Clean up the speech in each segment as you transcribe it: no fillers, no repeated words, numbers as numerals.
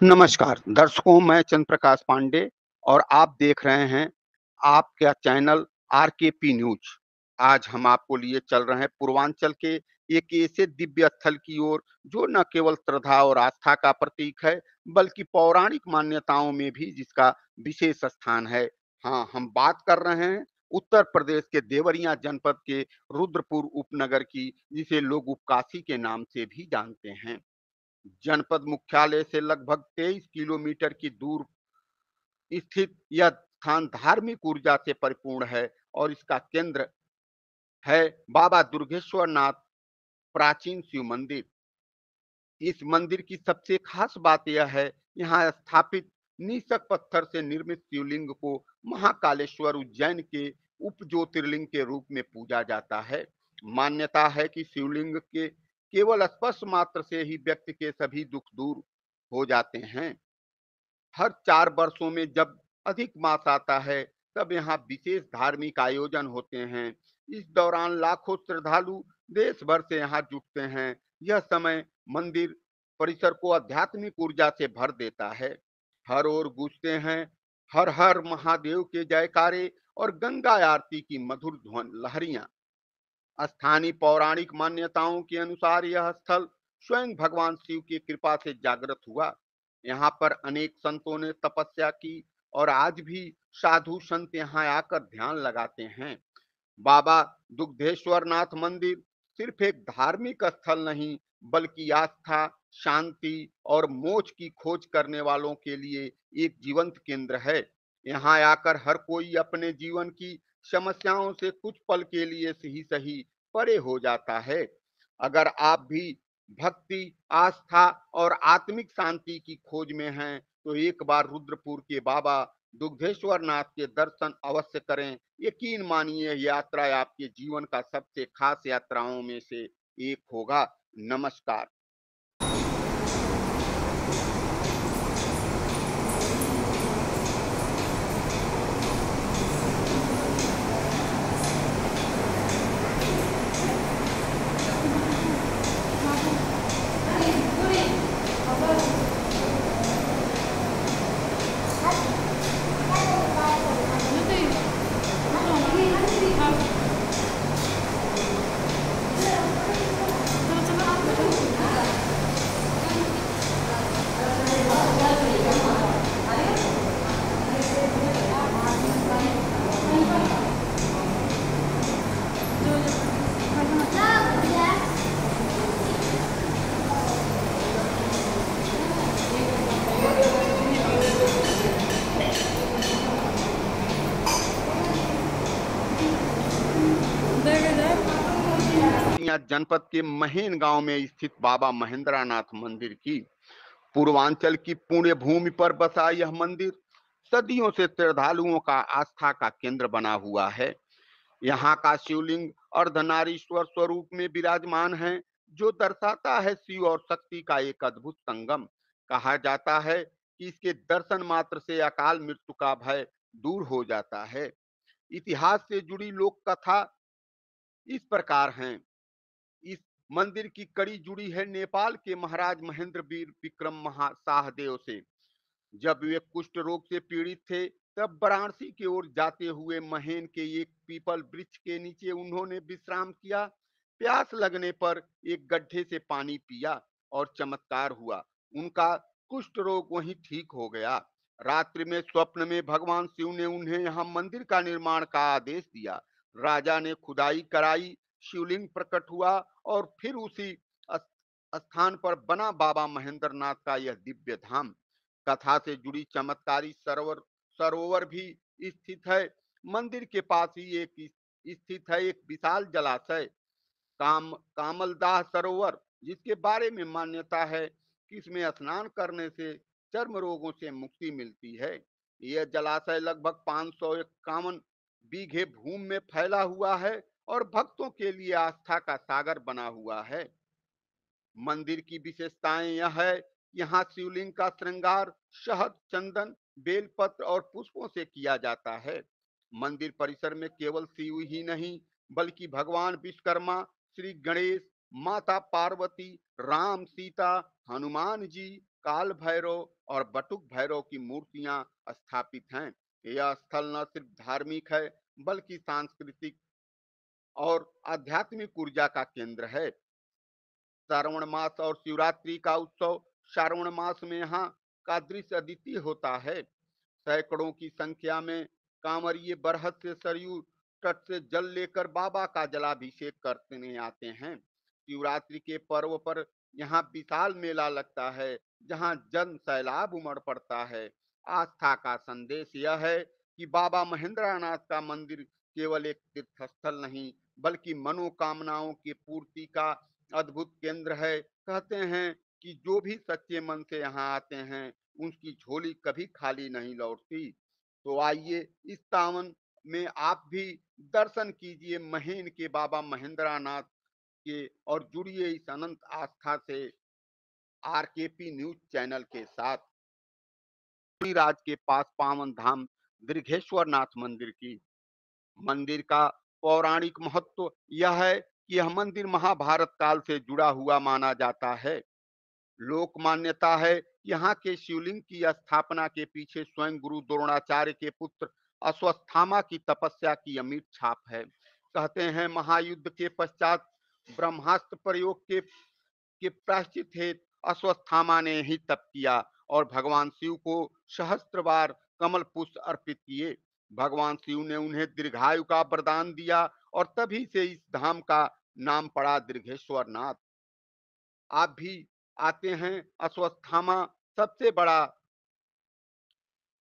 नमस्कार दर्शकों, मैं चंद्र प्रकाश पांडे और आप देख रहे हैं आपका चैनल आरकेपी न्यूज। आज हम आपको लिए चल रहे हैं पूर्वांचल के एक ऐसे दिव्य स्थल की ओर जो न केवल श्रद्धा और आस्था का प्रतीक है बल्कि पौराणिक मान्यताओं में भी जिसका विशेष स्थान है। हाँ, हम बात कर रहे हैं उत्तर प्रदेश के देवरिया जनपद के रुद्रपुर उपनगर की, जिसे लोग उपकाशी के नाम से भी जानते हैं। जनपद मुख्यालय से लगभग 23 किलोमीटर की दूर स्थित यह स्थान धार्मिक ऊर्जा से परिपूर्ण है और इसका केंद्र है बाबा दुर्गेश्वर नाथ प्राचीन शिव मंदिर। इस मंदिर की सबसे खास बात यह है, यहाँ स्थापित निसक पत्थर से निर्मित शिवलिंग को महाकालेश्वर उज्जैन के उप ज्योतिर्लिंग के रूप में पूजा जाता है। मान्यता है कि शिवलिंग के केवल स्पर्श मात्र से ही व्यक्ति के सभी दुख दूर हो जाते हैं। हर 4 वर्षों में जब अधिक मास आता है, तब यहाँ विशेष धार्मिक आयोजन होते हैं। इस दौरान लाखों श्रद्धालु देश भर से यहाँ जुटते हैं। यह समय मंदिर परिसर को आध्यात्मिक ऊर्जा से भर देता है। हर ओर गूंजते हैं हर हर महादेव के जयकारे और गंगा आरती की मधुर ध्वन लहरियां। स्थानीय पौराणिक मान्यताओं के अनुसार यह स्थल स्वयं भगवान शिव की कृपा से जागृत हुआ। यहाँ पर अनेक संतों ने तपस्या की और आज भी साधु संत यहाँ आकर ध्यान लगाते हैं। बाबा दुग्धेश्वर नाथ मंदिर सिर्फ एक धार्मिक स्थल नहीं, बल्कि आस्था, शांति और मोक्ष की खोज करने वालों के लिए एक जीवंत केंद्र है। यहाँ आकर हर कोई अपने जीवन की समस्याओं से कुछ पल के लिए ही सही परे हो जाता है। अगर आप भी भक्ति, आस्था और आत्मिक शांति की खोज में हैं, तो एक बार रुद्रपुर के बाबा दुग्धेश्वर नाथ के दर्शन अवश्य करें। यकीन मानिए, यह यात्रा आपके जीवन का सबसे खास यात्राओं में से एक होगा। नमस्कार। जनपद के महेन गांव में स्थित बाबा महेंद्रनाथ मंदिर की पूर्वांचल की पुण्य भूमि पर बसा यह मंदिर सदियों से श्रद्धालुओं का आस्था का केंद्र बना हुआ है। यहाँ का शिवलिंग अर्धनारीश्वर स्वरूप में विराजमान है, जो दर्शाता है शिव और शक्ति का एक अद्भुत संगम। कहा जाता है कि इसके दर्शन मात्र से अकाल मृत्यु का भय दूर हो जाता है। इतिहास से जुड़ी लोक कथा इस प्रकार हैं। इस मंदिर की कड़ी जुड़ी है नेपाल के महाराज महेंद्र वीर विक्रम महा शाहदेव से। जब वे कुष्ठ रोग से पीड़ित थे, तब वाराणसी की ओर जाते हुए महेन के एक पीपल वृक्ष के नीचे उन्होंने विश्राम किया। प्यास लगने पर एक गड्ढे से पानी पिया और चमत्कार हुआ। उनका कुष्ठ रोग वहीं ठीक हो गया। रात्रि में स्वप्न में भगवान शिव ने उन्हें यहाँ मंदिर का निर्माण का आदेश दिया। राजा ने खुदाई कराई, शिवलिंग प्रकट हुआ और फिर उसी स्थान पर बना बाबा महेंद्रनाथ का यह दिव्य धाम। कथा से जुड़ी चमत्कारी सरोवर भी स्थित है। मंदिर के पास ही एक स्थित है एक विशाल जलाशय कामलदाह सरोवर, जिसके बारे में मान्यता है कि इसमें स्नान करने से चर्म रोगों से मुक्ति मिलती है। यह जलाशय लगभग 551 बीघे भूमि में फैला हुआ है और भक्तों के लिए आस्था का सागर बना हुआ है। मंदिर की विशेषताएं यह है, यहाँ शिवलिंग का श्रृंगार शहद, चंदन, बेलपत्र और पुष्पों से किया जाता है। मंदिर परिसर में केवल शिव ही नहीं, बल्कि भगवान विश्वकर्मा, श्री गणेश, माता पार्वती, राम सीता, हनुमान जी, काल भैरव और बटुक भैरव की मूर्तियां स्थापित हैं। यह स्थल न सिर्फ धार्मिक है बल्कि सांस्कृतिक और आध्यात्मिक ऊर्जा का केंद्र है। श्रावण मास और शिवरात्रि का उत्सव श्रावण मास में यहाँ का दृश्य अद्वितीय होता है। सैकड़ों की संख्या में कांवरिये बरहत से सरयू तट से जल लेकर बाबा का जलाभिषेक करने आते हैं। शिवरात्रि के पर्व पर यहाँ विशाल मेला लगता है, जहाँ जन सैलाब उमड़ पड़ता है। आस्था का संदेश यह है कि बाबा महेंद्रनाथ का मंदिर केवल एक तीर्थ स्थल नहीं बल्कि मनोकामनाओं की पूर्ति का अद्भुत केंद्र है। कहते हैं कि जो भी सच्चे मन से यहाँ आते हैं उनकी झोली कभी खाली नहीं लौटती। तो आइए इस सावन में आप भी दर्शन कीजिए महेन के बाबा महेंद्रनाथ के और जुड़िए इस अनंत आस्था से आरकेपी न्यूज चैनल के साथ। राज के पास पावन धाम दीर्घेश्वर नाथ मंदिर की मंदिर का पौराणिक महत्व यह है कि यह मंदिर महाभारत काल से जुड़ा हुआ माना जाता है। लोक मान्यता है यहाँ के शिवलिंग की स्थापना के पीछे स्वयं गुरु द्रोणाचार्य के पुत्र अश्वत्थामा की तपस्या की अमिट छाप है। कहते हैं महायुद्ध के पश्चात ब्रह्मास्त्र प्रयोग के प्रायश्चित हेतु अश्वत्थामा ने ही तप किया और भगवान शिव को सहस्त्र बार कमल पुष्प अर्पित किए। भगवान शिव ने उन्हें दीर्घायु का वरदान दिया और तभी से इस धाम का नाम पड़ा दीर्घेश्वर नाथ। आप भी आते हैं अश्वत्थामा सबसे बड़ा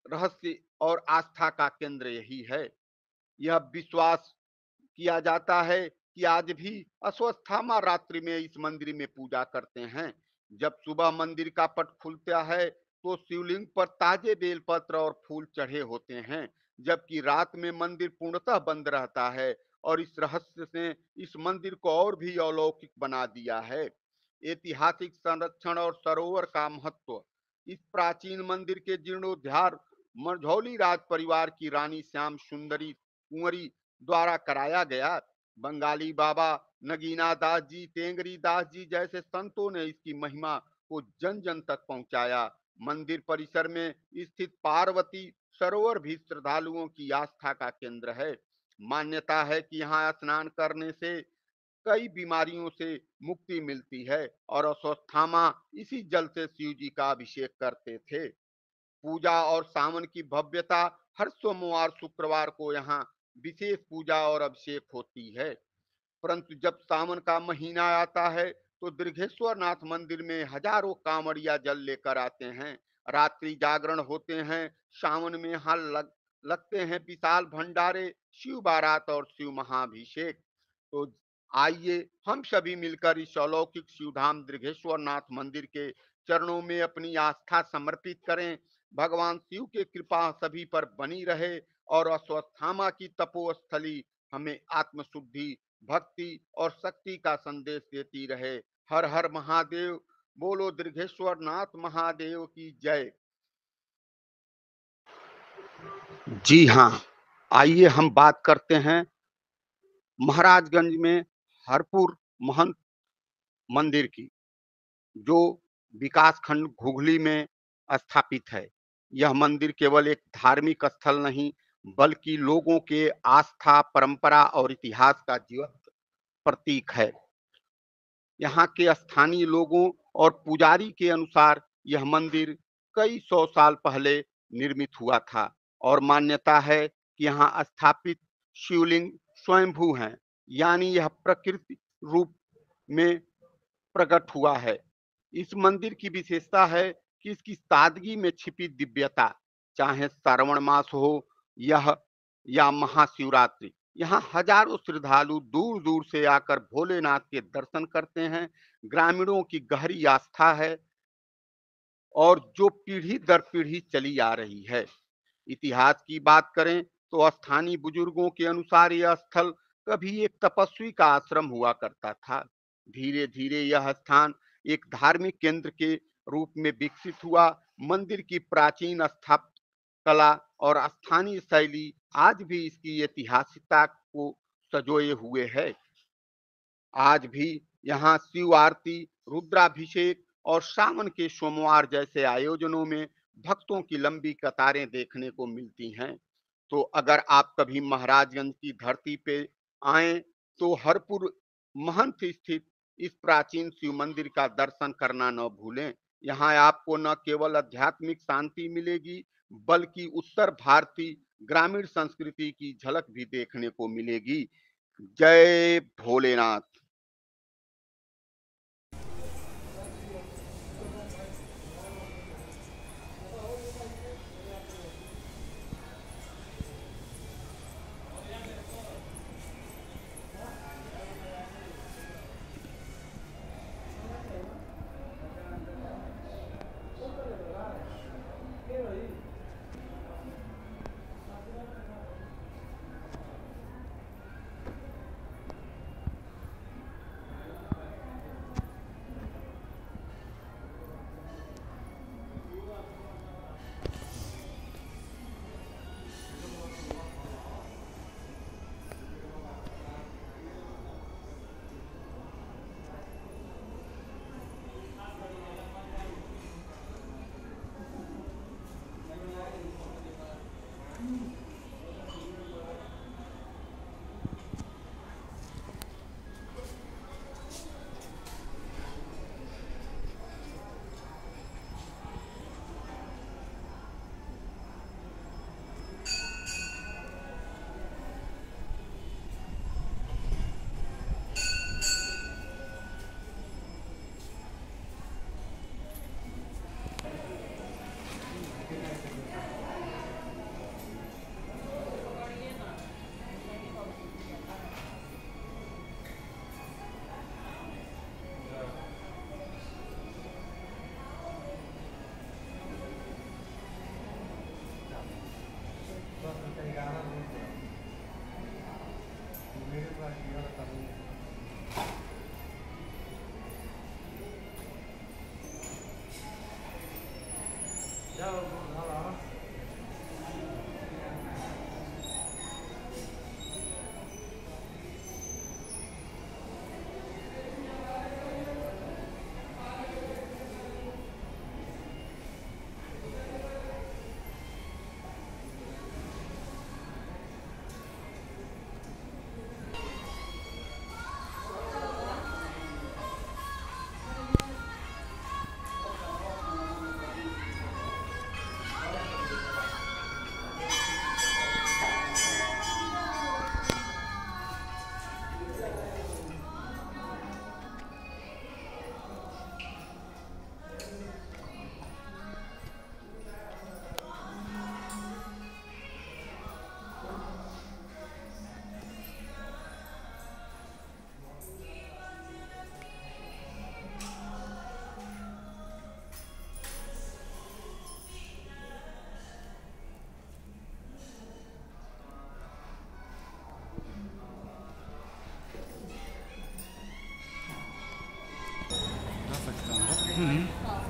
रहस्य और आस्था का केंद्र यही है। यह विश्वास किया जाता है कि आज भी अश्वत्थामा रात्रि में इस मंदिर में पूजा करते हैं। जब सुबह मंदिर का पट खुलता है तो शिवलिंग पर ताजे बेलपत्र और फूल चढ़े होते हैं, जबकि रात में मंदिर पूर्णतः बंद रहता है। और इस रहस्य ने इस मंदिर को और भी अलौकिक बना दिया है। ऐतिहासिक संरक्षण और सरोवर का महत्व। इस प्राचीन मंदिर के जीर्णोद्धार मझौली राज परिवार की रानी श्याम सुंदरी कुंवरी द्वारा कराया गया। बंगाली बाबा नगीना दास जी, टेंगरी दास जी जैसे संतों ने इसकी महिमा को जन जन तक पहुंचाया। मंदिर परिसर में स्थित पार्वती सरोवर भी श्रद्धालुओं की आस्था का केंद्र है। मान्यता है कि यहाँ स्नान करने से कई बीमारियों से मुक्ति मिलती है और अश्वत्थामा इसी जल से शिव जी का अभिषेक करते थे। पूजा और सावन की भव्यता। हर सोमवार शुक्रवार को यहाँ विशेष पूजा और अभिषेक होती है। परंतु जब सावन का महीना आता है तो दीर्घेश्वर नाथ मंदिर में हजारों कांवड़िया जल लेकर आते हैं। रात्रि जागरण होते हैं। सावन में यहाँ लगते हैं विशाल भंडारे, शिव बारात और शिव महाभिषेक। तो आइए हम सभी मिलकर इस अलौकिक शिवधाम दीर्घेश्वर नाथ मंदिर के चरणों में अपनी आस्था समर्पित करें। भगवान शिव की कृपा सभी पर बनी रहे और अश्वत्थामा की तपोस्थली हमें आत्मशुद्धि, भक्ति और शक्ति का संदेश देती रहे। हर हर महादेव। बोलो दीर्घेश्वर नाथ महादेव की जय। जी हाँ, आइए हम बात करते हैं महाराजगंज में हरपुर महंत मंदिर की, जो विकास खंड घुघली में स्थापित है। यह मंदिर केवल एक धार्मिक स्थल नहीं बल्कि लोगों के आस्था, परंपरा और इतिहास का जीवंत प्रतीक है। यहाँ के स्थानीय लोगों और पुजारी के अनुसार यह मंदिर कई सौ साल पहले निर्मित हुआ था और मान्यता है कि यहाँ स्थापित शिवलिंग स्वयंभू हैं, यानी यह प्रकृति रूप में प्रकट हुआ है। इस मंदिर की विशेषता है कि इसकी सादगी में छिपी दिव्यता। चाहे श्रावण मास हो यह या महाशिवरात्रि, यहाँ हजारों श्रद्धालु दूर दूर से आकर भोलेनाथ के दर्शन करते हैं। ग्रामीणों की गहरी आस्था है और जो पीढ़ी दर पीढ़ी चली आ रही है। इतिहास की बात करें तो स्थानीय बुजुर्गों के अनुसार यह स्थल कभी एक तपस्वी का आश्रम हुआ करता था। धीरे धीरे यह स्थान एक धार्मिक केंद्र के रूप में विकसित हुआ। मंदिर की प्राचीन स्थापत्य कला और स्थानीय शैली आज भी इसकी ऐतिहासिकता को सजोए हुए है। आज भी यहाँ शिव आरती, रुद्राभिषेक और सावन के सोमवार जैसे आयोजनों में भक्तों की लंबी कतारें देखने को मिलती हैं। तो अगर आप कभी महाराजगंज की धरती पे आए तो हरपुर महंत स्थित इस प्राचीन शिव मंदिर का दर्शन करना न भूलें। यहाँ आपको न केवल आध्यात्मिक शांति मिलेगी बल्कि उत्तर भारतीय ग्रामीण संस्कृति की झलक भी देखने को मिलेगी। जय भोलेनाथ।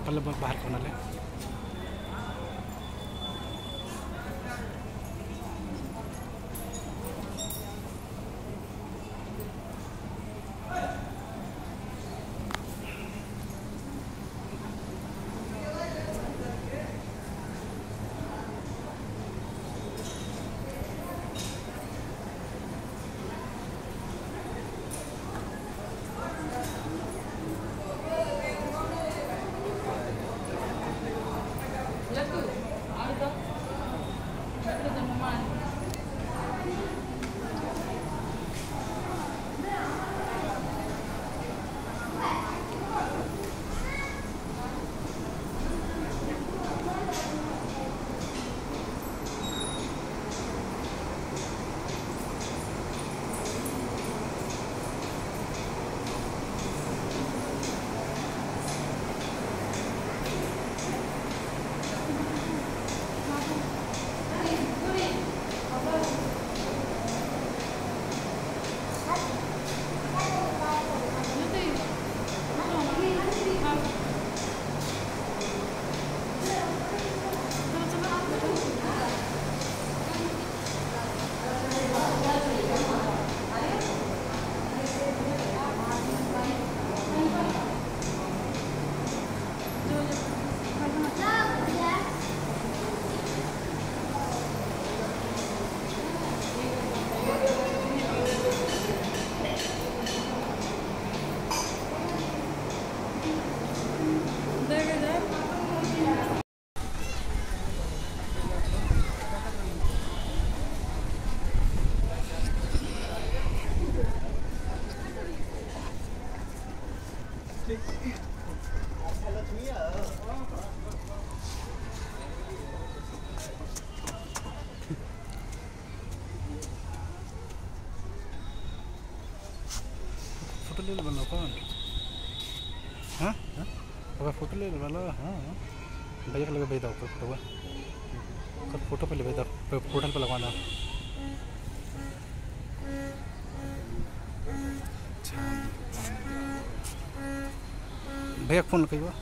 पल्ले बाहर कोनाले फोटो ले वाला कौन? हाँ हाँ ओकर फोटो ले वाला हाँ भैया के लगे भेज दो ओकर फोटो पे ले भेज दो पोर्टल पे लगवा दो। अच्छा भैया फ़ोन करिए।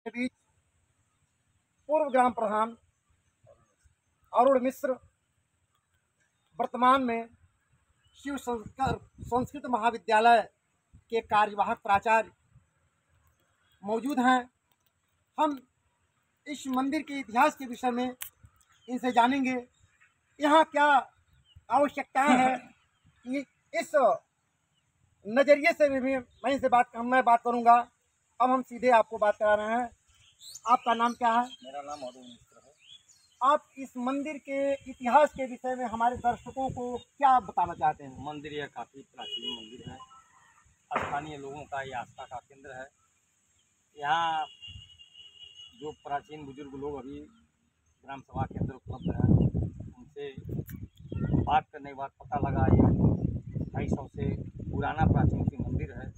के बीच पूर्व ग्राम प्रधान अरुण मिश्र वर्तमान में शिव संस्कृत महाविद्यालय के कार्यवाहक प्राचार्य मौजूद हैं। हम इस मंदिर के इतिहास के विषय में इनसे जानेंगे, यहाँ क्या आवश्यकताएं हैं कि इस नज़रिए से भी मैं बात करूँगा। अब हम सीधे आपको बात करा रहे हैं। आपका नाम क्या है? मेरा नाम अरुण मिश्र है। आप इस मंदिर के इतिहास के विषय में हमारे दर्शकों को क्या बताना चाहते हैं? मंदिर यह काफ़ी प्राचीन मंदिर है, स्थानीय लोगों का ये आस्था का केंद्र है। यहाँ जो प्राचीन बुजुर्ग लोग अभी ग्राम सभा के अंदर उपलब्ध हैं, उनसे बात करने के बाद पता लगा ये 250 से पुराना प्राचीन सी मंदिर है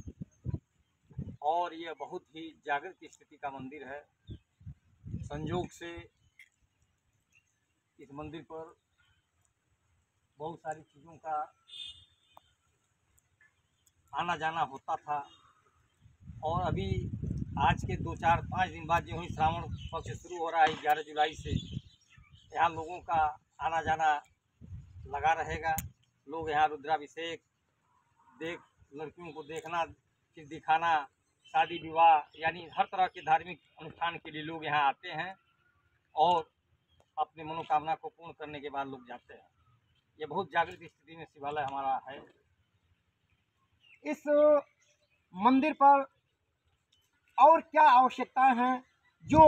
और ये बहुत ही जागृत स्थिति का मंदिर है। संयोग से इस मंदिर पर बहुत सारी चीज़ों का आना जाना होता था और अभी आज के 2-4-5 दिन बाद जो ही श्रावण पक्ष शुरू हो रहा है 11 जुलाई से, यहाँ लोगों का आना जाना लगा रहेगा। लोग यहाँ रुद्राभिषेक लड़कियों को देखना, फिर दिखाना, शादी विवाह यानी हर तरह के धार्मिक अनुष्ठान के लिए लोग यहाँ आते हैं और अपने मनोकामना को पूर्ण करने के बाद लोग जाते हैं। ये बहुत जागृत स्थिति में शिवालय हमारा है। इस मंदिर पर और क्या आवश्यकताएं हैं जो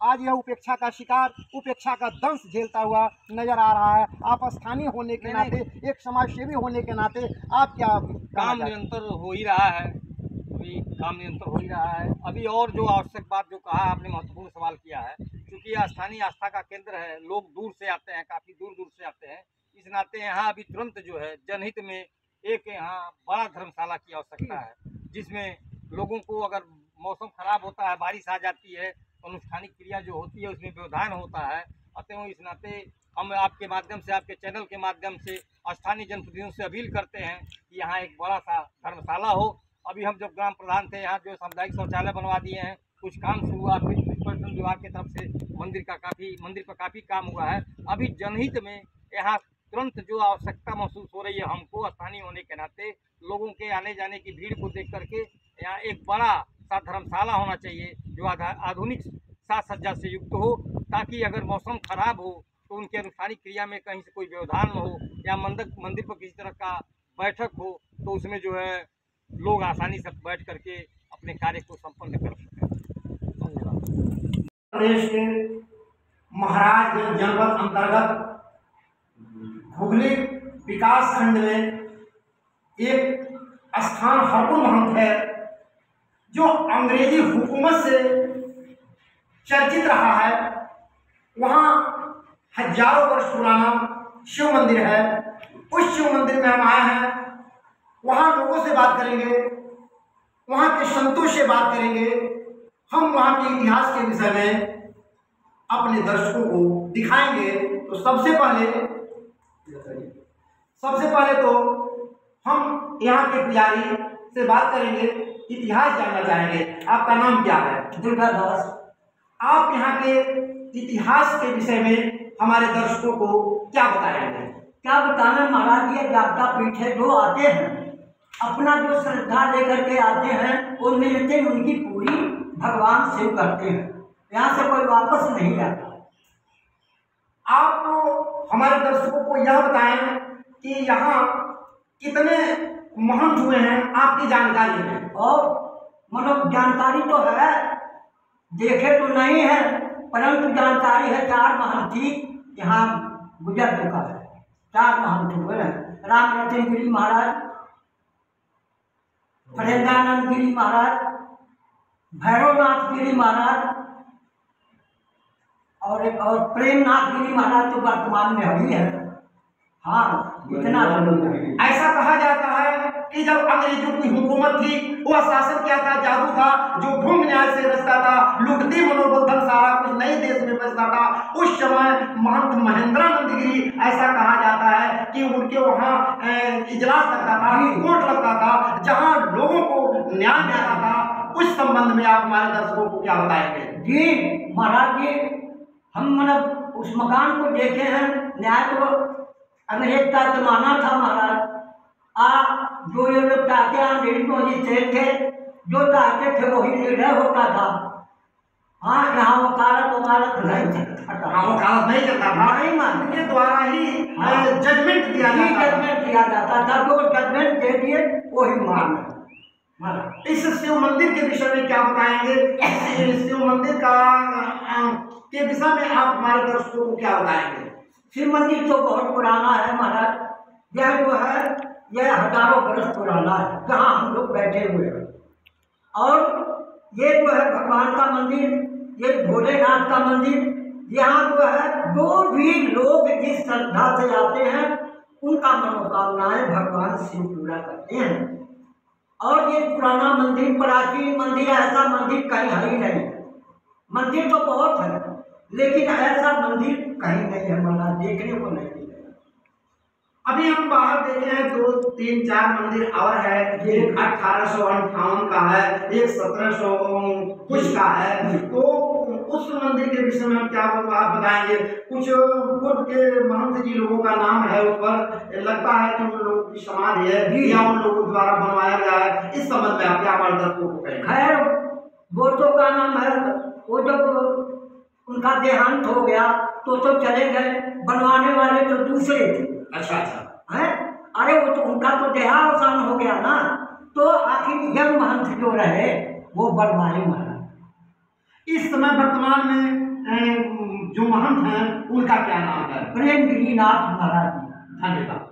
आज यह उपेक्षा का शिकार, उपेक्षा का दंश झेलता हुआ नजर आ रहा है। आप स्थानीय होने के नाते, एक समाज सेवी होने के नाते आप क्या काम निरंतर हो ही रहा है, अभी काम निरंतर हो ही रहा है। अभी और जो आवश्यक बात जो कहा आपने, महत्वपूर्ण सवाल किया है, क्योंकि यह स्थानीय आस्था का केंद्र है, लोग दूर से आते हैं, काफ़ी दूर दूर से आते हैं। इस नाते यहाँ अभी तुरंत जो है जनहित में एक यहाँ बड़ा धर्मशाला की आवश्यकता है, जिसमें लोगों को अगर मौसम खराब होता है, बारिश आ जाती है, अनुष्ठानिक क्रिया जो होती है उसमें व्यवधान होता है। अतः इस नाते हम आपके माध्यम से, आपके चैनल के माध्यम से स्थानीय जनप्रतिनिधियों से अपील करते हैं कि यहाँ एक बड़ा सा धर्मशाला हो। अभी हम जब ग्राम प्रधान थे, यहाँ जो सामुदायिक शौचालय बनवा दिए हैं, कुछ काम शुरू हुआ, फिर पर्यटन विभाग की तरफ से मंदिर पर काफ़ी काम हुआ है। अभी जनहित में यहाँ तुरंत जो आवश्यकता महसूस हो रही है हमको, स्थानीय होने के नाते लोगों के आने जाने की भीड़ को देख करके यहाँ एक बड़ा सा धर्मशाला होना चाहिए, जो आधुनिक साज सज्जा से युक्त हो, ताकि अगर मौसम खराब हो तो उनके अनुष्ठानिक क्रिया में कहीं से कोई व्यवधान न हो, या मंदिर पर किसी तरह का बैठक हो तो उसमें जो है लोग आसानी से बैठ करके अपने कार्य को संपन्न कर सकें। धन्यवाद। प्रदेश के महाराजगंज जनपद अंतर्गत हुगली विकास खंड में एक स्थान हरपुर महंत है, जो अंग्रेजी हुकूमत से चर्चित रहा है। वहाँ हजारों वर्ष पुराना शिव मंदिर है। उस शिव मंदिर में हम आए हैं, वहाँ लोगों से बात करेंगे, वहाँ के संतों से बात करेंगे, हम वहाँ के इतिहास के विषय में अपने दर्शकों को दिखाएंगे। तो सबसे पहले तो हम यहाँ के पुजारी से बात करेंगे, इतिहास जानना चाहेंगे। आपका नाम क्या है? दुर्गा दास। आप यहाँ के इतिहास के विषय में हमारे दर्शकों को क्या बताएंगे? क्या बताना महाराज, ये जागता पीठ है, जो आते हैं अपना जो श्रद्धा लेकर के आते हैं, वो मिलते उनकी पूरी भगवान शिव करते हैं, यहाँ से कोई वापस नहीं आता। आप हमारे दर्शकों को यह बताएं कि यहाँ कितने महंत हुए हैं आपकी जानकारी में? और मतलब जानकारी तो है, देखे तो नहीं है, परंतु जानकारी है। 4 महंती यहाँ गुजर चुका है। 4 महंत हुए हैं, राम रतन गिरी महाराज, फरेंद्रानंद गिरी महाराज, भैरवनाथ गिरी महाराज और प्रेमनाथ गिरी महाराज तो वर्तमान में ही है। हाँ, इतना ऐसा कहा जाता है कि जब अंग्रेजों की हुकूमत थी, वह शासन क्या था? जादू था, जो ढोंग न्याय से रचता था, लुटती मनोबल धन सारा कुछ नए देश में बसता था। उस समय महंत महेंद्रानंद गिरी, ऐसा कहा जाता है कि उनके वहाँ इजलास लगता था, कोर्ट लगता था, जहाँ लोगों को न्याय मिलता था। उस संबंध में आप हमारे दर्शकों को क्या बताएंगे? जी महाराज जी, हम मतलब उस मकान को देखे हैं। न्याय तो अंग्रेज का जमाना था महाराज। जो ये लोग चाहते हैं, अंग्रेज मजिस्ट्रेट थे, जो चाहते थे वही निर्णय होता था। हाँ, यहाँ वकालत नहीं चलता था। हाँ, वकालत नहीं चलता था, नहीं मान उनके द्वारा ही जजमेंट दिया जाता था। जो जजमेंट दे दिए वही मान। इस शिव मंदिर के विषय में क्या बताएंगे? शिव मंदिर के विषय में आप हमारे दर्शकों को क्या बताएंगे? शिव मंदिर तो बहुत पुराना है महाराज। यह जो है यह हजारों वर्ष पुराना है, जहाँ हम लोग बैठे हुए हैं। और ये जो है भगवान का मंदिर, ये भोलेनाथ का मंदिर। यहाँ जो है जो भी लोग जिस श्रद्धा से आते हैं, उनका मनोकामनाएं भगवान शिव पूरा करते हैं। और ये पुराना मंदिर, प्राचीन मंदिर, ऐसा मंदिर कहीं है ही नहीं। मंदिर तो बहुत है, लेकिन ऐसा मंदिर कहीं नहीं है महाराज, देखने को नहीं मिलेगा। अभी हम बाहर देखे हैं 2, 3, 4 मंदिर और है। एक 1858 का है, एक 1700 कुछ का है। तो उस मंदिर के विषय में हम क्या आप बताएंगे? कुछ पूर्व के महंत जी लोगों का नाम है उस पर, लगता है कि उन लोगों की समाधि है या उन लोगों द्वारा बनवाया गया है। इस संबंध में आप क्या हमारे दर्शकों को कहेंगे? खैर, वो तो का नाम है, वो जब उनका देहांत हो गया तो चले गए, बनवाने वाले तो दूसरे थे। अच्छा है, अरे वो तो उनका तो देहावसान हो गया ना, तो आखिर यंग महंत जो रहे वो बनवाए महाराज। इस समय वर्तमान में जो महंत हैं उनका क्या नाम है? प्रेम गिरिनाथ महाराज जी। धन्यवाद।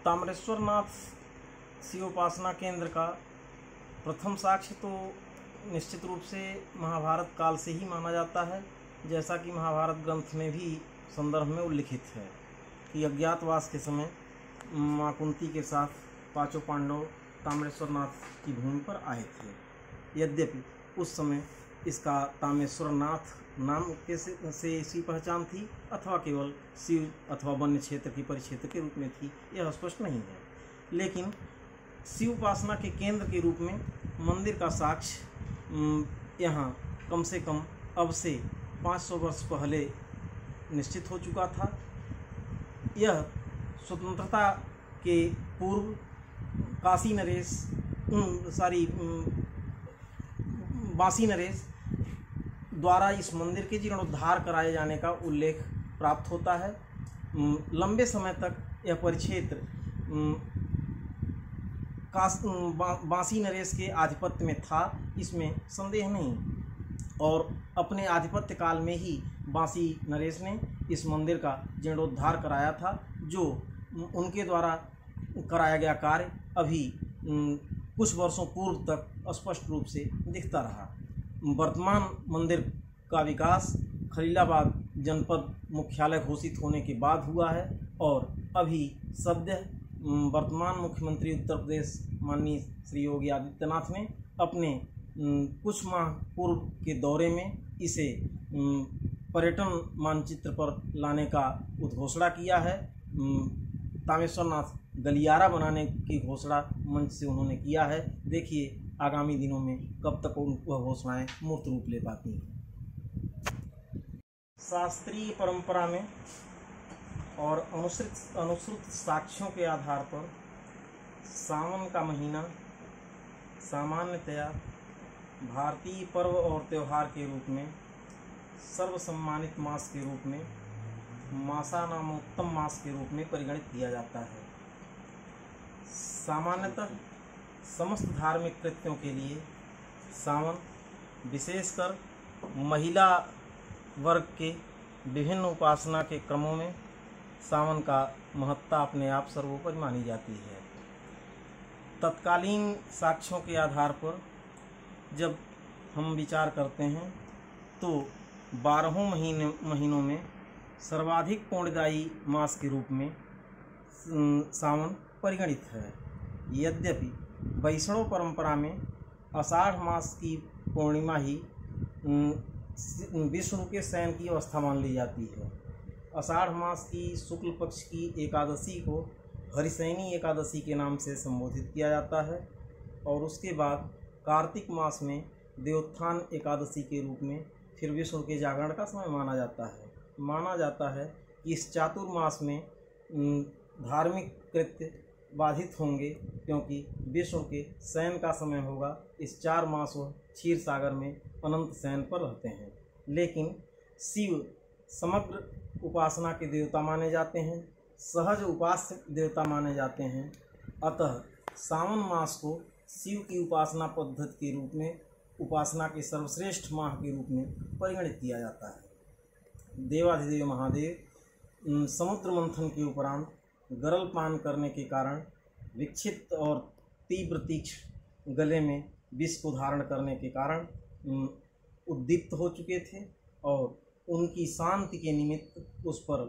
ताम्रेश्वरनाथ शिवोपासना केंद्र का प्रथम साक्ष्य तो निश्चित रूप से महाभारत काल से ही माना जाता है, जैसा कि महाभारत ग्रंथ में भी संदर्भ में उल्लिखित है कि अज्ञातवास के समय माँ कुंती के साथ पांचों पांडव ताम्रेश्वरनाथ की भूमि पर आए थे। यद्यपि उस समय इसका ताम्रेश्वरनाथ नाम से इसकी पहचान थी अथवा केवल शिव अथवा वन्य क्षेत्र की परिक्षेत्र के रूप में थी, यह स्पष्ट नहीं है। लेकिन शिव उपासना के केंद्र के रूप में मंदिर का साक्ष्य यहाँ कम से कम अब से 500 वर्ष पहले निश्चित हो चुका था। यह स्वतंत्रता के पूर्व काशी नरेश बासी नरेश द्वारा इस मंदिर के जीर्णोद्धार कराए जाने का उल्लेख प्राप्त होता है। लंबे समय तक यह परिक्षेत्र बासी नरेश के आधिपत्य में था, इसमें संदेह नहीं। और अपने आधिपत्य काल में ही बासी नरेश ने इस मंदिर का जीर्णोद्धार कराया था, जो उनके द्वारा कराया गया कार्य अभी कुछ वर्षों पूर्व तक स्पष्ट रूप से दिखता रहा। वर्तमान मंदिर का विकास खलीलाबाद जनपद मुख्यालय घोषित होने के बाद हुआ है और अभी सद्य वर्तमान मुख्यमंत्री उत्तर प्रदेश माननीय श्री योगी आदित्यनाथ ने अपने कुछ माह पूर्व के दौरे में इसे पर्यटन मानचित्र पर लाने का उद्घोषणा किया है। ताम्रेश्वरनाथ गलियारा बनाने की घोषणा मंच से उन्होंने किया है। देखिए आगामी दिनों में कब तक वह घोषणाएं मूर्त रूप ले पाती हैं। शास्त्रीय परंपरा में और अनुश्रुत साक्ष्यों के आधार पर सावन का महीना सामान्यतया भारतीय पर्व और त्यौहार के रूप में सर्वसम्मानित मास के रूप में मासानामोत्तम मास के रूप में परिगणित किया जाता है। सामान्यतः समस्त धार्मिक कृत्यों के लिए सावन विशेषकर महिला वर्ग के विभिन्न उपासना के क्रमों में सावन का महत्ता अपने आप सर्वोपरि मानी जाती है। तत्कालीन साक्ष्यों के आधार पर जब हम विचार करते हैं तो 12 महीनों में सर्वाधिक पुण्यदायी मास के रूप में सावन परिगणित है। यद्यपि वैष्णव परंपरा में आषाढ़ मास की पूर्णिमा ही विष्णु के शयन की अवस्था मान ली जाती है। आषाढ़ मास की शुक्ल पक्ष की एकादशी को हरिशयनी एकादशी के नाम से संबोधित किया जाता है और उसके बाद कार्तिक मास में देवोत्थान एकादशी के रूप में फिर विष्णु के जागरण का समय माना जाता है कि इस चातुर्मास में धार्मिक कृत्य बाधित होंगे क्योंकि विष्णु के शयन का समय होगा। इस 4 मास वह क्षीर सागर में अनंत शयन पर रहते हैं। लेकिन शिव समग्र उपासना के देवता माने जाते हैं, सहज उपास्य देवता माने जाते हैं। अतः सावन मास को शिव की उपासना पद्धति के रूप में उपासना के सर्वश्रेष्ठ माह के रूप में परिगणित किया जाता है। देवाधिदेव महादेव समुद्र मंथन के उपरांत गरल पान करने के कारण विक्षिप्त और तीव्र तीक्ष्ण गले में विष को धारण करने के कारण उद्दीप्त हो चुके थे और उनकी शांति के निमित्त उस पर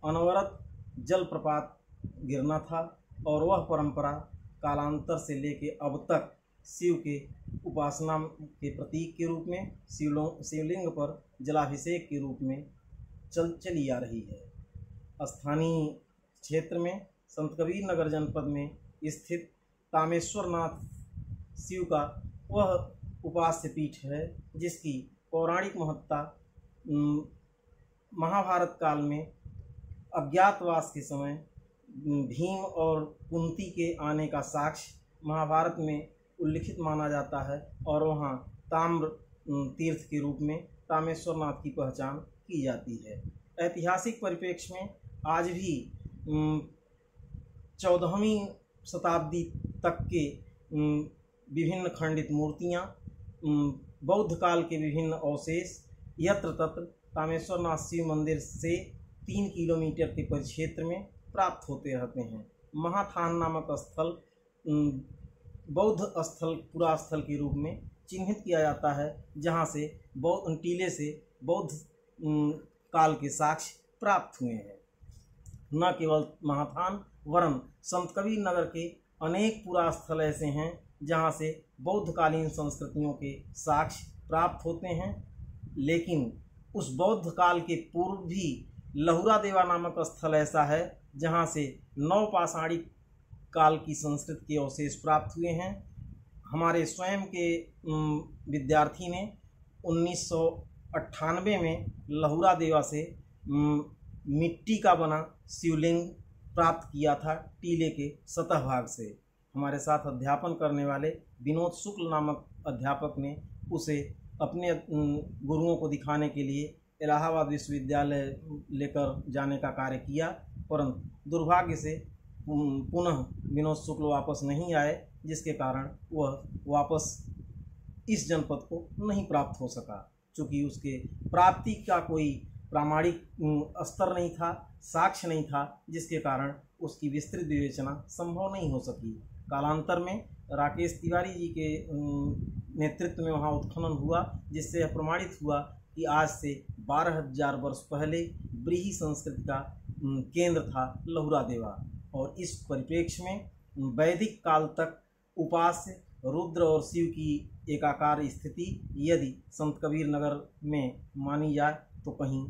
अनवरत जलप्रपात गिरना था और वह परंपरा कालांतर से लेके अब तक शिव के उपासना के प्रतीक के रूप में शिवलिंग पर जलाभिषेक के रूप में चली आ रही है। स्थानीय क्षेत्र में संत कबीर नगर जनपद में स्थित ताम्रेश्वरनाथ शिव का वह उपास्य पीठ है जिसकी पौराणिक महत्ता महाभारत काल में अज्ञातवास के समय भीम और कुंती के आने का साक्ष्य महाभारत में उल्लिखित माना जाता है और वहाँ ताम्र तीर्थ के रूप में ताम्रेश्वरनाथ की पहचान की जाती है। ऐतिहासिक परिप्रेक्ष्य में आज भी 14वीं शताब्दी तक के विभिन्न खंडित मूर्तियाँ बौद्ध काल के विभिन्न अवशेष यत्र तत्र तामेश्वरनाथ शिव मंदिर से 3 किलोमीटर के परिक्षेत्र में प्राप्त होते रहते हैं। महाथान नामक स्थल बौद्ध स्थल पुरा स्थल के रूप में चिन्हित किया जाता है, जहाँ से टीले से बौद्ध काल के साक्ष्य प्राप्त हुए हैं। न केवल महाथान वरन संत कबीर नगर के अनेक पुरा स्थल ऐसे हैं जहाँ से बौद्धकालीन संस्कृतियों के साक्ष्य प्राप्त होते हैं, लेकिन उस बौद्ध काल के पूर्व भी लहुरा देवा नामक स्थल ऐसा है जहाँ से नवपाषाणी काल की संस्कृति के अवशेष प्राप्त हुए हैं। हमारे स्वयं के विद्यार्थी ने 1998 में लहुरा देवा से मिट्टी का बना शिवलिंग प्राप्त किया था टीले के सतह भाग से। हमारे साथ अध्यापन करने वाले विनोद शुक्ल नामक अध्यापक ने उसे अपने गुरुओं को दिखाने के लिए इलाहाबाद विश्वविद्यालय लेकर जाने का कार्य किया, परंतु दुर्भाग्य से पुनः विनोद शुक्ल वापस नहीं आए, जिसके कारण वह वापस इस जनपद को नहीं प्राप्त हो सका, चूँकि उसके प्राप्ति का कोई प्रामाणिक स्तर नहीं था, साक्ष्य नहीं था, जिसके कारण उसकी विस्तृत विवेचना संभव नहीं हो सकी। कालांतर में राकेश तिवारी जी के नेतृत्व में वहाँ उत्खनन हुआ, जिससे यह प्रमाणित हुआ कि आज से 12,000 वर्ष पहले ब्रीही संस्कृति का केंद्र था लहुरा देवा, और इस परिप्रेक्ष्य में वैदिक काल तक उपास्य रुद्र और शिव की एकाकार स्थिति यदि संत कबीर नगर में मानी जाए तो कहीं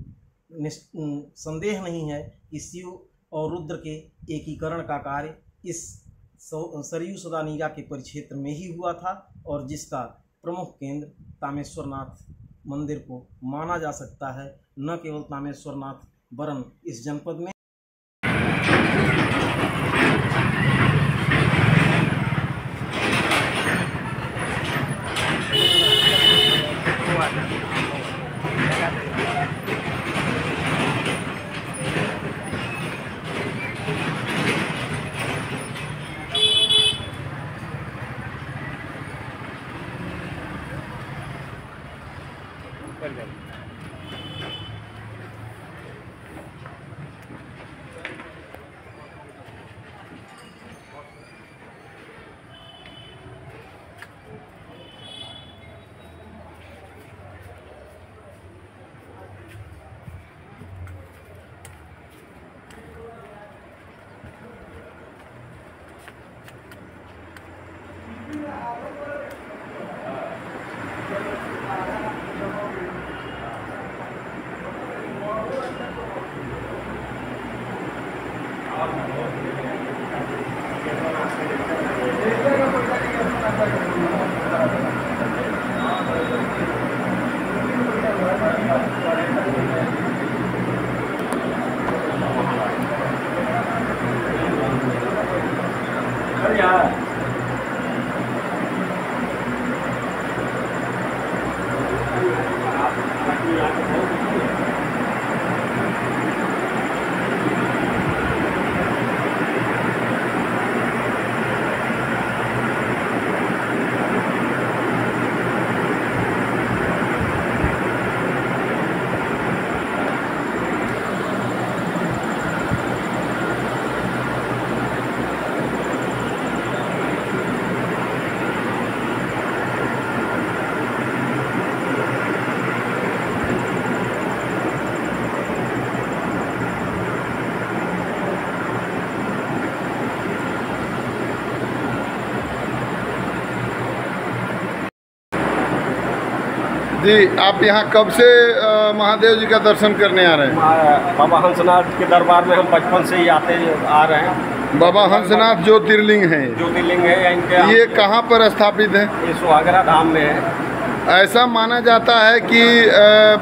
संदेह नहीं है कि शिव और रुद्र के एकीकरण का कार्य इस सरयू सदानीरा के परिक्षेत्र में ही हुआ था, और जिसका प्रमुख केंद्र तामेश्वरनाथ मंदिर को माना जा सकता है। न केवल तामेश्वरनाथ वरन इस जनपद में जी, आप यहाँ कब से महादेव जी का दर्शन करने आ रहे हैं? बाबा हंसनाथ के दरबार में हम बचपन से ही आ रहे हैं। बाबा हंसनाथ ज्योतिर्लिंग है। ज्योतिर्लिंग है इनके। ये कहाँ पर स्थापित है? ये सुहागरा धाम में है। ऐसा माना जाता है कि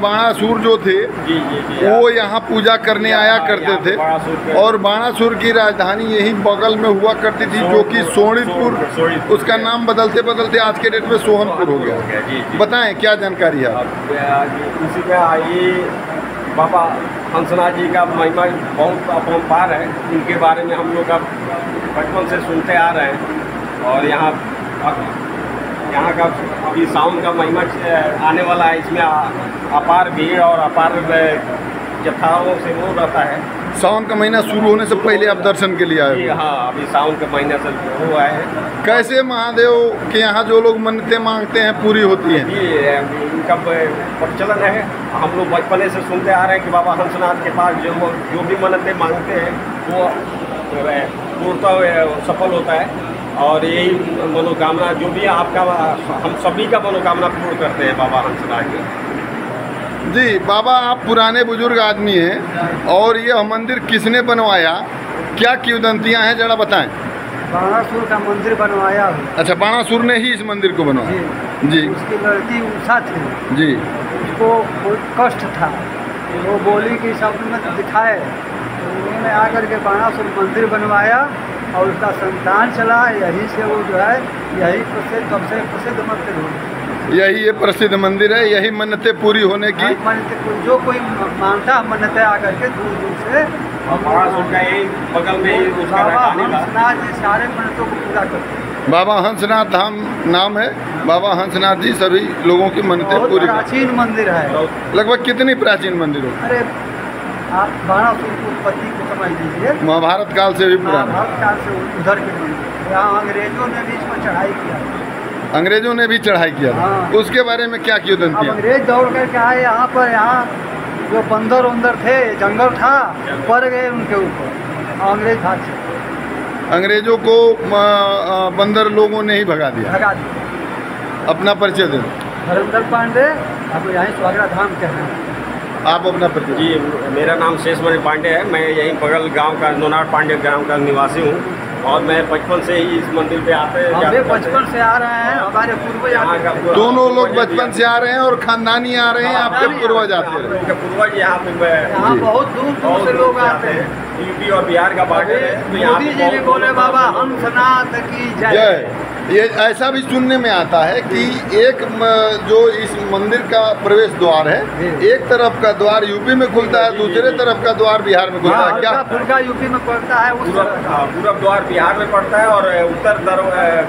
बाणासुर जो थे जी वो यहाँ पूजा करने आया करते थे, और बाणासुर की राजधानी यही बगल में हुआ करती थी, जो कि सोनितपुर, उसका नाम बदलते बदलते आज के डेट में सोहनपुर हो गया। बताएं क्या जानकारी है? इसी में आई बाबा हंसनाथ जी का महिमा बहुत अपरंपार है। इनके बारे में हम लोग अब बचपन से सुनते आ रहे हैं, और यहाँ यहाँ का अभी सावन का महीना आने वाला है, इसमें अपार भीड़ और अपार जत्थाओं से वो रहता है। सावन का महीना शुरू होने से पहले आप दर्शन के लिए आए जी हो? हाँ, अभी सावन का महीना से हुआ है। कैसे महादेव के यहाँ जो लोग मन्नतें मांगते हैं पूरी होती हैं? जी, इनका प्रचलन है, हम लोग बचपने से सुनते आ रहे हैं कि बाबा हंसनाथ के पास जो भी मन्नतें मांगते हैं वो पूर्णतः सफल होता है। और यही मनोकामना जो भी आपका, हम सभी का मनोकामना पूर्ण करते हैं बाबा हंसनाथ जी। जी बाबा, आप पुराने बुजुर्ग आदमी हैं और ये मंदिर किसने बनवाया, क्या किंवदंतियाँ हैं, जरा बताएं। बाणासुर का मंदिर बनवाया हो। अच्छा, बाणासुर ने ही इस मंदिर को बनवाया? जी। उसकी लड़की उषा थी जी। उसको कोई कष्ट था, वो बोली कि शब्द में दिखाए, तो उन्होंने आकर के बाणासुर मंदिर बनवाया और उसका संतान चला। यही से वो जो है यही प्रसिद्ध, सबसे प्रसिद्ध मंदिर हो। यही ये प्रसिद्ध मंदिर है, यही मन्नतें पूरी होने की। जो कोई मानता मन्नतें आकर के दूर दूर से, और बाणासुर का यही बगल में ही उसका रहने का हंसनाथ जी सारे मन्नतों को पूरा करते हैं। बाबा हंसनाथ धाम नाम है। बाबा हंसनाथ जी सभी लोगों की मन्नतें पूरी। प्राचीन मंदिर है। लगभग कितनी प्राचीन मंदिर हो? अरे आप बाणासुर की उत्पत्ति को समझ लीजिए, महाभारत काल से भी पुराना। महाभारत काल से उधर के मंदिर, यहाँ अंग्रेजों ने भी इसमें चढ़ाई किया। अंग्रेजों ने भी चढ़ाई किया। हाँ। उसके बारे में क्या किंवदंती? अंग्रेज दौड़ करके आए यहाँ पर, यहाँ जो बंदर उंदर थे, जंगल था, पड़ गए उनके ऊपर अंग्रेज हाथ से। अंग्रेजों को बंदर लोगों ने ही भगा दिया। भगा दिया। अपना परिचय दे। धर्मधर पांडे, आपको यहीं स्वागरा धाम कहना है। आप अपना परिचय। जी, मेरा नाम शेषमणि पांडे है। मैं यहीं बगल गांव का नोनार पांडे गांव का निवासी हूँ और मैं बचपन से ही इस मंदिर पे आते हैं। हम बचपन से आ रहे हैं, हमारे पूर्वज यहाँ का दोनों लोग बचपन से आ रहे हैं और खानदानी आ रहे हैं, आपके पूर्वज आते हैं। उनके पूर्वज यहाँ पे यहाँ बहुत दूर दूर से लोग आते हैं। यूपी और बिहार का बॉर्डर है, तो यहाँ मोदी जी भी बोले बाबा हंसनाथ की जय। ये ऐसा भी सुनने में आता है कि एक जो इस मंदिर का प्रवेश द्वार है, एक तरफ का द्वार यूपी में खुलता है, दूसरे तरफ का द्वार बिहार में खुलता है। क्या फुल्का यूपी में पड़ता है? पूरा द्वार बिहार में पड़ता है और उत्तर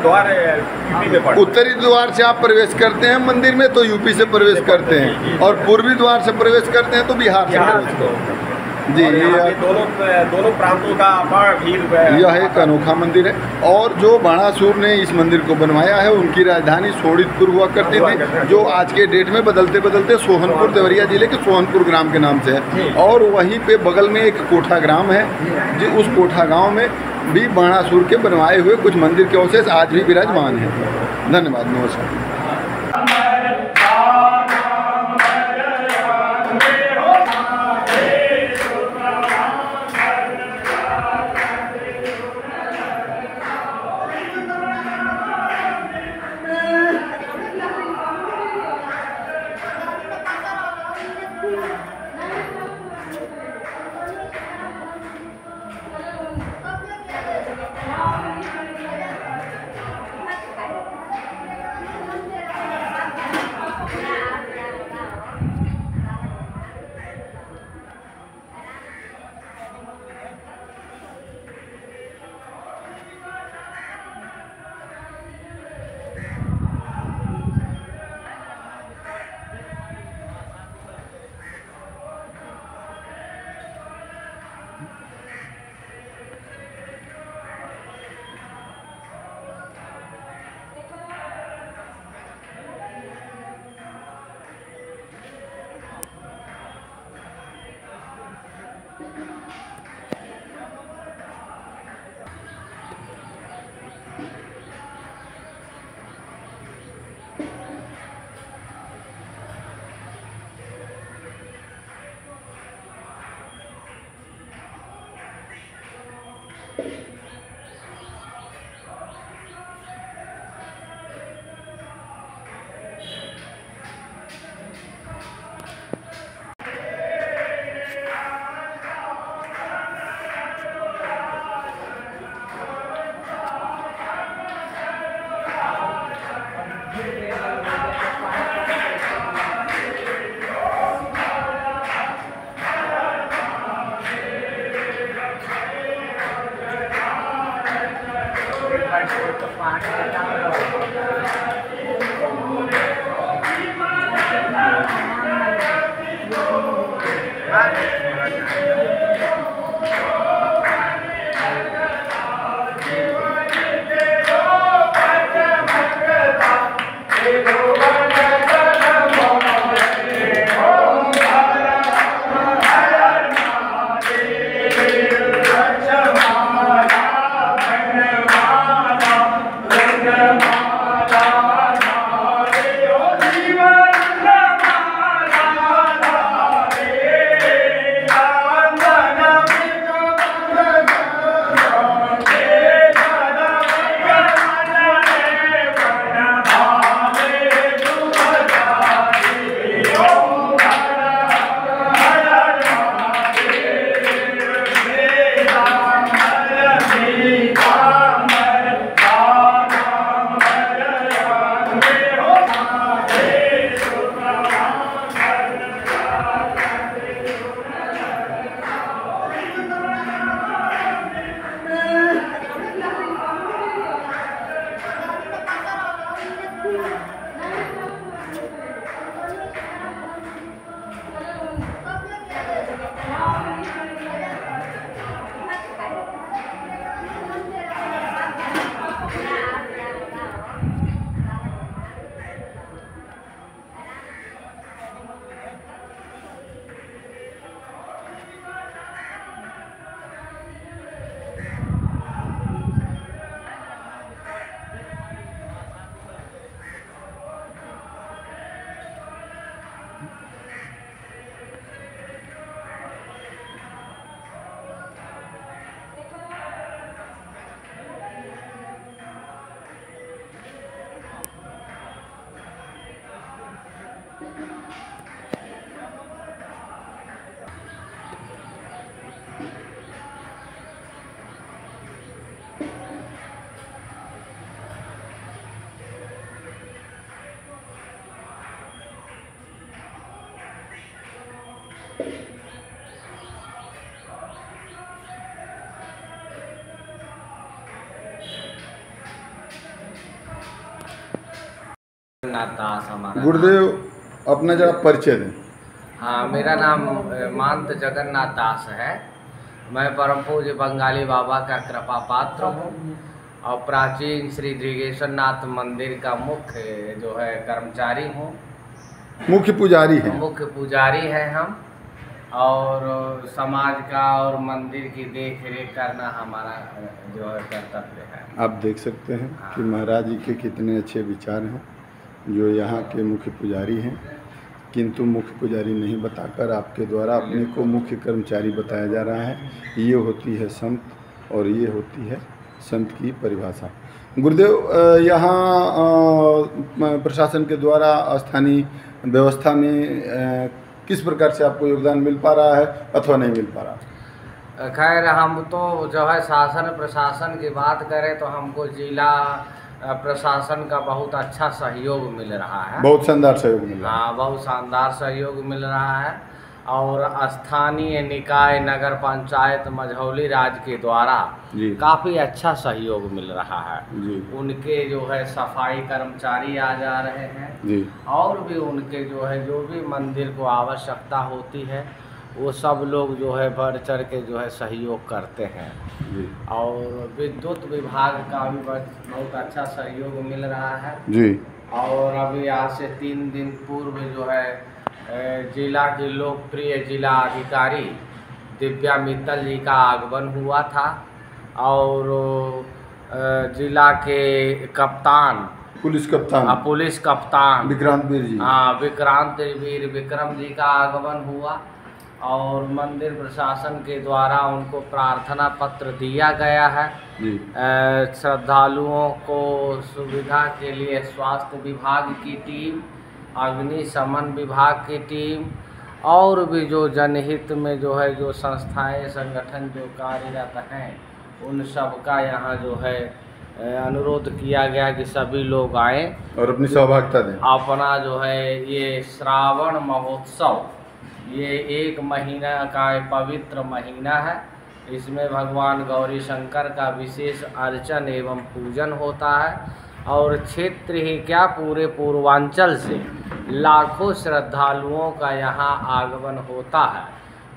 द्वार यूपी में पड़ता है। उत्तरी द्वार से आप प्रवेश करते हैं मंदिर में तो यूपी से प्रवेश करते हैं, और पूर्वी द्वार से प्रवेश करते हैं तो बिहार से प्रवेश करते हैं। जी, ये दोनों प्रांतों का अपार भीड़। यह एक अनोखा मंदिर है। और जो बाणासुर ने इस मंदिर को बनवाया है, उनकी राजधानी शोणितपुर हुआ करती थी, जो आज के डेट में बदलते बदलते सोहनपुर, देवरिया जिले के सोहनपुर ग्राम के नाम से है। और वहीं पे बगल में एक कोठा ग्राम है, जी उस कोठा गांव में भी बाणासुर के बनवाए हुए कुछ मंदिर के अवशेष आज भी विराजमान है। धन्यवाद, नमस्कार। दास हमारा। गुरुदेव अपना जरा परिचय दें। हाँ, मेरा नाम महंत जगन्नाथ दास है। मैं परम पूज्य बंगाली बाबा का कृपा पात्र हूँ और प्राचीन श्री दृगेश्वर नाथ मंदिर का मुख्य जो है कर्मचारी हूँ। मुख्य पुजारी हैं। मुख्य पुजारी हैं हम, और समाज का और मंदिर की देख रेख करना हमारा जो है कर्तव्य है। आप देख सकते हैं कि महाराज जी के कितने अच्छे विचार हैं, जो यहाँ के मुख्य पुजारी हैं, किंतु मुख्य पुजारी नहीं बताकर आपके द्वारा अपने को मुख्य कर्मचारी बताया जा रहा है। ये होती है संत और ये होती है संत की परिभाषा। गुरुदेव, यहाँ प्रशासन के द्वारा स्थानीय व्यवस्था में किस प्रकार से आपको योगदान मिल पा रहा है अथवा नहीं मिल पा रहा? खैर, हम तो जो है शासन प्रशासन की बात करें तो हमको जिला प्रशासन का बहुत अच्छा सहयोग मिल रहा है। बहुत शानदार सहयोग मिल रहा है। हाँ, बहुत शानदार सहयोग मिल रहा है। और स्थानीय निकाय नगर पंचायत मझौली राज के द्वारा काफ़ी अच्छा सहयोग मिल रहा है जी। उनके जो है सफाई कर्मचारी आ जा रहे हैं जी। और भी उनके जो है जो भी मंदिर को आवश्यकता होती है वो सब लोग जो है बढ़ चढ़ के जो है सहयोग करते हैं जी। और विद्युत विभाग का भी बहुत अच्छा सहयोग मिल रहा है जी। और अभी आज से 3 दिन पूर्व जो है जिला के लोकप्रिय जिला अधिकारी दिव्या मित्तल जी का आगमन हुआ था और जिला के कप्तान पुलिस कप्तान विक्रांत वीर जी, हाँ, विक्रांत वीर विक्रम जी का आगमन हुआ और मंदिर प्रशासन के द्वारा उनको प्रार्थना पत्र दिया गया है। श्रद्धालुओं को सुविधा के लिए स्वास्थ्य विभाग की टीम, अग्निशमन विभाग की टीम और भी जो जनहित में जो है जो संस्थाएं संगठन जो कार्यरत हैं उन सब का यहाँ जो है अनुरोध किया गया कि सभी लोग आएँ और अपनी सहभागिता दें। अपना जो है ये श्रावण महोत्सव, ये 1 महीना का पवित्र महीना है। इसमें भगवान गौरी शंकर का विशेष अर्चन एवं पूजन होता है और क्षेत्र ही क्या पूरे पूर्वांचल से लाखों श्रद्धालुओं का यहाँ आगमन होता है।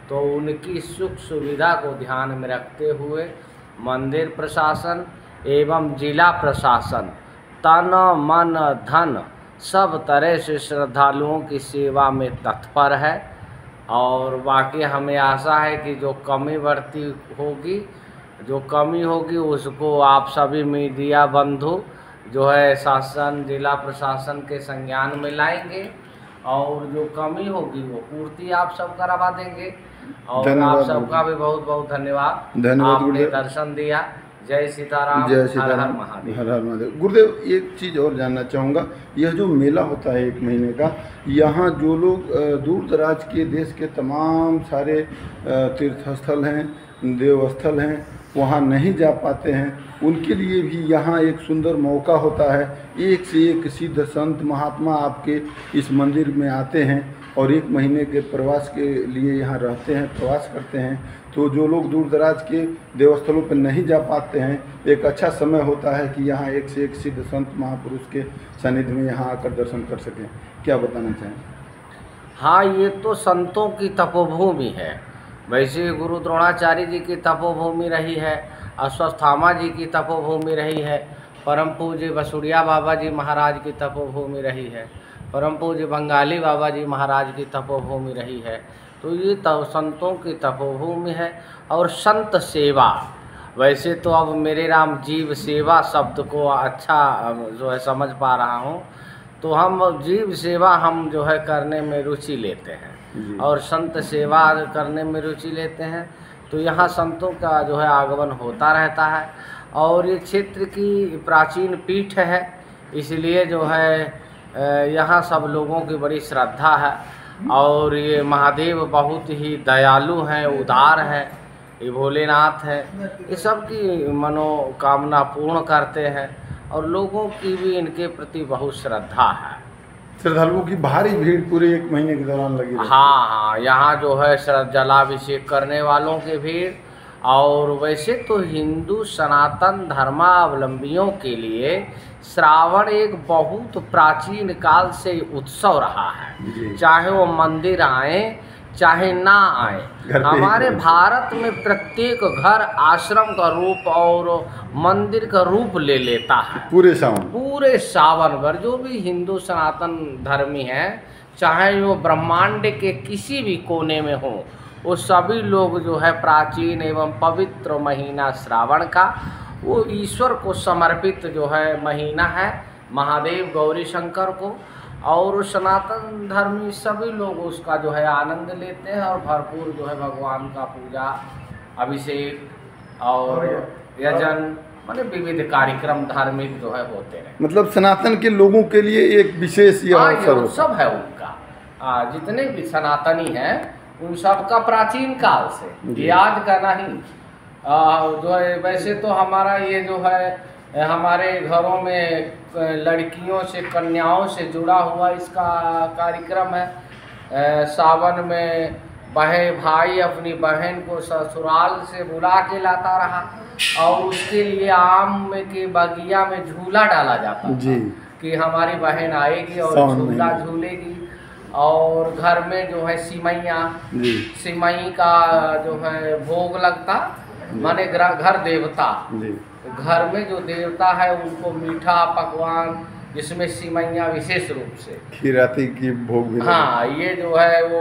तो उनकी सुख सुविधा को ध्यान में रखते हुए मंदिर प्रशासन एवं जिला प्रशासन तन मन धन सब तरह से श्रद्धालुओं की सेवा में तत्पर है। और बाकी हमें आशा है कि जो कमी होगी उसको आप सभी मीडिया बंधु जो है शासन जिला प्रशासन के संज्ञान में लाएंगे और जो कमी होगी वो पूर्ति आप सब करवा देंगे। और आप सबका भी बहुत बहुत धन्यवाद आपने दर्शन दिया। जय सीताराम, जय हर हर सीताराम, महादेव। हर हर महादेव। गुरुदेव, एक चीज़ और जानना चाहूँगा, यह जो मेला होता है 1 महीने का, यहाँ जो लोग दूर दराज के देश के तमाम सारे तीर्थस्थल हैं, देवस्थल हैं, वहाँ नहीं जा पाते हैं, उनके लिए भी यहाँ एक सुंदर मौका होता है। एक से एक सिद्ध संत महात्मा आपके इस मंदिर में आते हैं और 1 महीने के प्रवास के लिए यहाँ रहते हैं, प्रवास करते हैं। तो जो लोग दूर दराज के देवस्थलों पर नहीं जा पाते हैं, एक अच्छा समय होता है कि यहाँ एक से एक सिद्ध संत महापुरुष के सानिध्य में यहाँ आकर दर्शन कर सकें। क्या बताना चाहें? हाँ, ये तो संतों की तपोभूमि है। वैसे गुरु द्रोणाचार्य जी की तपोभूमि रही है, अश्वत्थामा जी की तपोभूमि रही है, परम पूज्य बसुड़िया बाबा जी महाराज की तपोभूमि रही है, परम पूज्य बंगाली बाबा जी महाराज की तपोभूमि रही है। तो ये संतों की तपोभूमि है। और संत सेवा, वैसे तो अब मेरे राम जीव सेवा शब्द को अच्छा जो है समझ पा रहा हूँ, तो हम जीव सेवा हम जो है करने में रुचि लेते हैं और संत सेवा करने में रुचि लेते हैं। तो यहाँ संतों का जो है आगमन होता रहता है। और ये क्षेत्र की प्राचीन पीठ है, इसलिए जो है यहाँ सब लोगों की बड़ी श्रद्धा है। और ये महादेव बहुत ही दयालु हैं, उदार हैं, ये भोलेनाथ है, ये सब की मनोकामना पूर्ण करते हैं और लोगों की भी इनके प्रति बहुत श्रद्धा है। श्रद्धालुओं की भारी भीड़ पूरे 1 महीने के दौरान लगी रहती है। हाँ, यहाँ जो है जलाभिषेक करने वालों की भीड़। और वैसे तो हिंदू सनातन धर्मावलंबियों के लिए श्रावण एक बहुत प्राचीन काल से उत्सव रहा है। चाहे वो मंदिर आए चाहे ना आए, हमारे भारत में प्रत्येक घर आश्रम का रूप और मंदिर का रूप ले लेता है पूरे सावन भर। जो भी हिंदू सनातन धर्मी हैं, चाहे वो ब्रह्मांड के किसी भी कोने में हो, वो सभी लोग जो है प्राचीन एवं पवित्र महीना श्रावण का वो ईश्वर को समर्पित जो है महीना है, महादेव गौरी शंकर को। और सनातन धर्मी सभी लोग उसका जो है आनंद लेते हैं और भरपूर जो है भगवान का पूजा अभिषेक और यजन माने विविध कार्यक्रम धार्मिक जो है होते हैं। मतलब सनातन के लोगों के लिए एक विशेष यह उत्सव है उनका। जितने भी सनातनी हैं उन सब का प्राचीन काल से याद करना ही जो है। वैसे तो हमारा ये जो है हमारे घरों में लड़कियों से कन्याओं से जुड़ा हुआ इसका कार्यक्रम है। सावन में भाई अपनी बहन को ससुराल से बुला के लाता रहा और उसके लिए आम के बगिया में झूला डाला जाता था कि हमारी बहन आएगी और झूला झूलेगी। और घर में जो है सिमई का जो है भोग लगता, माने घर देवता, घर में जो देवता है उनको मीठा पकवान जिसमें सिमैया विशेष रूप से खीराती की भोग भी। हाँ, ये जो है वो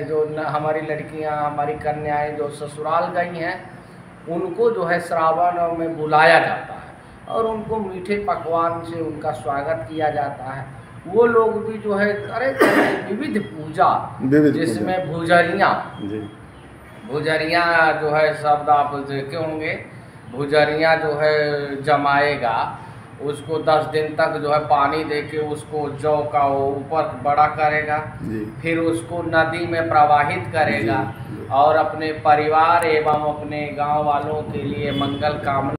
जो हमारी लड़कियां हमारी कन्याएं जो ससुराल गई हैं उनको जो है श्रावण में बुलाया जाता है और उनको मीठे पकवान से उनका स्वागत किया जाता है। वो लोग भी जो है विविध पूजा जिसमें भुजरियाँ जो है शब्द आप देखे होंगे, भुजरियाँ जो है जमाएगा, उसको 10 दिन तक जो है पानी देके उसको जौ का ऊपर बड़ा करेगा, फिर उसको नदी में प्रवाहित करेगा और अपने परिवार एवं अपने गांव वालों के लिए मंगल कामना